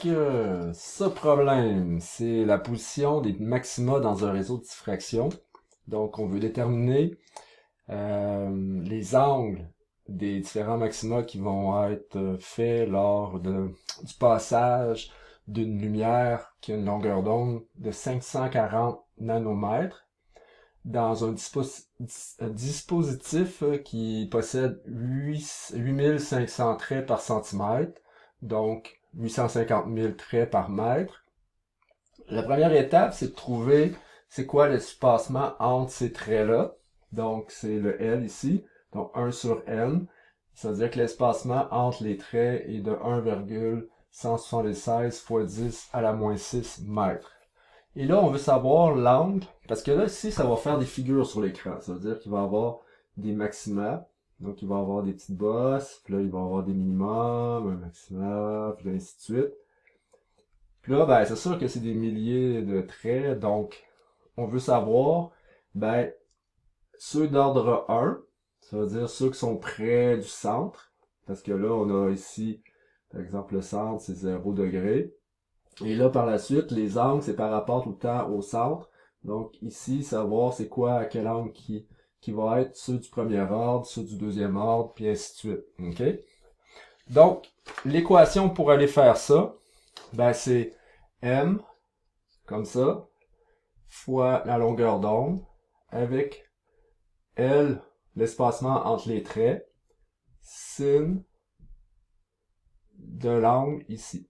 ce problème, c'est la position des maxima dans un réseau de diffraction. Donc, on veut déterminer les angles des différents maxima qui vont être faits lors du passage d'une lumière qui a une longueur d'onde de 540 nanomètres dans un dispositif qui possède 8500 traits par centimètre, donc 850 000 traits par mètre. La première étape, c'est de trouver c'est quoi l'espacement entre ces traits-là. Donc, c'est le L ici, donc 1 sur N. Ça veut dire que l'espacement entre les traits est de 1,176 fois 10 à la moins 6 mètres. Et là, on veut savoir l'angle, parce que là, ici, ça va faire des figures sur l'écran. Ça veut dire qu'il va y avoir des maxima, donc il va y avoir des petites bosses, puis là, il va y avoir des minimums, un maxima, puis là, ainsi de suite. Puis là, ben, c'est sûr que c'est des milliers de traits, donc on veut savoir, ben, ceux d'ordre 1, ça veut dire ceux qui sont près du centre, parce que là, on a ici, par exemple, le centre, c'est 0 degré. Et là, par la suite, les angles, c'est par rapport tout le temps au centre. Donc, ici, savoir c'est quoi, à quel angle qui va être ceux du premier ordre, ceux du deuxième ordre, puis ainsi de suite. OK? Donc, l'équation pour aller faire ça, ben, c'est M, comme ça, fois la longueur d'onde, avec L, l'espacement entre les traits, sin de l'angle ici.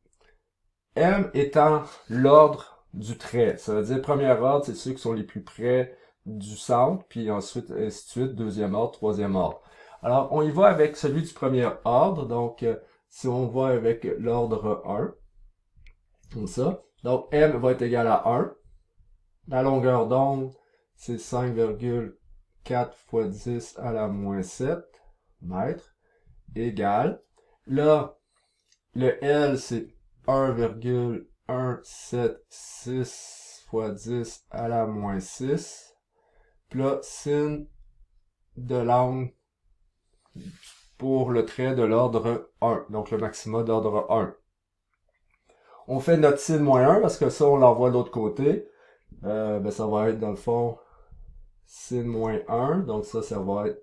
M étant l'ordre du trait. Ça veut dire premier ordre, c'est ceux qui sont les plus près du centre, puis ensuite, ainsi de suite, deuxième ordre, troisième ordre. Alors, on y va avec celui du premier ordre. Donc, si on va avec l'ordre 1, comme ça. Donc, M va être égal à 1. La longueur d'onde, c'est 5,4 fois 10 à la moins 7 mètres, égal. Là, le L, c'est 1,176 fois 10 à la moins 6. Puis là, sin de l'angle pour le trait de l'ordre 1, donc le maximum d'ordre 1. On fait notre sin moins 1 parce que ça, on l'envoie de l'autre côté. Ben, ça va être dans le fond sin moins 1, donc ça va être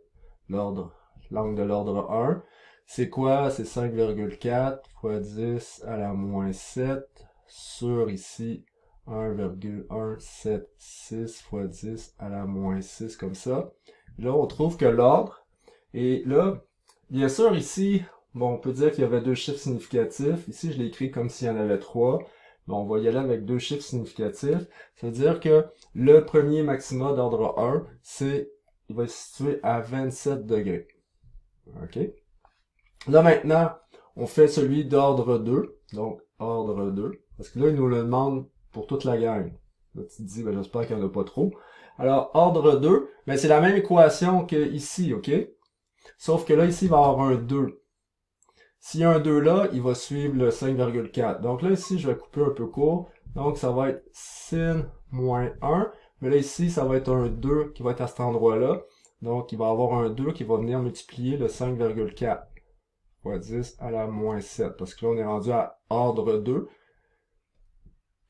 l'angle de l'ordre 1. C'est quoi? C'est 5,4 fois 10 à la moins 7 sur ici 1,176 fois 10 à la moins 6 comme ça. Là, on trouve que l'ordre, et là, bien sûr ici, bon, on peut dire qu'il y avait deux chiffres significatifs. Ici, je l'ai écrit comme s'il y en avait trois. Mais on va y aller avec deux chiffres significatifs. Ça veut dire que le premier maxima d'ordre 1, il va se situer à 27 degrés. OK? Là, maintenant, on fait celui d'ordre 2. Donc, ordre 2. Parce que là, il nous le demande pour toute la gang. Là, tu te dis, ben, j'espère qu'il n'y en a pas trop. Alors, ordre 2, ben, c'est la même équation que ici, OK? Sauf que là, ici, il va y avoir un 2. S'il y a un 2 là, il va suivre le 5,4. Donc là, ici, je vais couper un peu court. Donc, ça va être sin moins 1. Mais là, ici, ça va être un 2 qui va être à cet endroit-là. Donc, il va y avoir un 2 qui va venir multiplier le 5,4 fois 10 à la moins 7. Parce que là, on est rendu à ordre 2.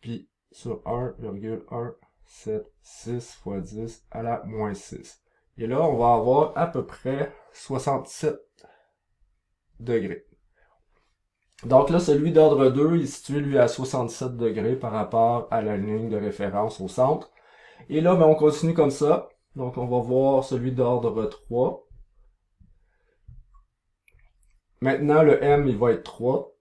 Puis, sur 1,176 fois 10 à la moins 6. Et là, on va avoir à peu près 67 degrés. Donc là, celui d'ordre 2 il est situé, lui, à 67 degrés par rapport à la ligne de référence au centre. Et là, ben, on continue comme ça. Donc, on va voir celui d'ordre 3. Maintenant, le M, il va être 3.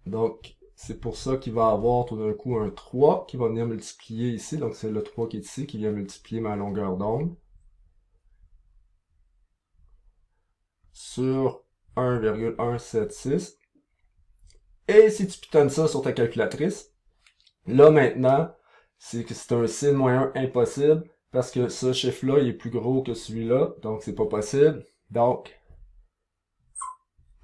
Donc, c'est pour ça qu'il va avoir tout d'un coup un 3 qui va venir multiplier ici. Donc, c'est le 3 qui est ici qui vient multiplier ma longueur d'onde sur 1,176. Et si tu pitonnes ça sur ta calculatrice, là maintenant, c'est que c'est un sin moins 1 impossible, parce que ce chiffre-là, il est plus gros que celui-là, donc c'est pas possible. Donc,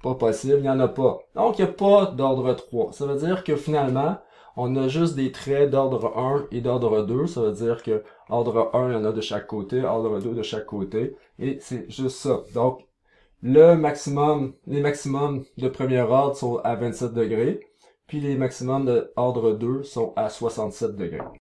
pas possible, il n'y en a pas. Donc, il n'y a pas d'ordre 3. Ça veut dire que finalement, on a juste des traits d'ordre 1 et d'ordre 2. Ça veut dire que ordre 1, il y en a de chaque côté, ordre 2 de chaque côté, et c'est juste ça. Donc, les maximums de premier ordre sont à 27 degrés. Puis les maximums de ordre 2 sont à 67 degrés.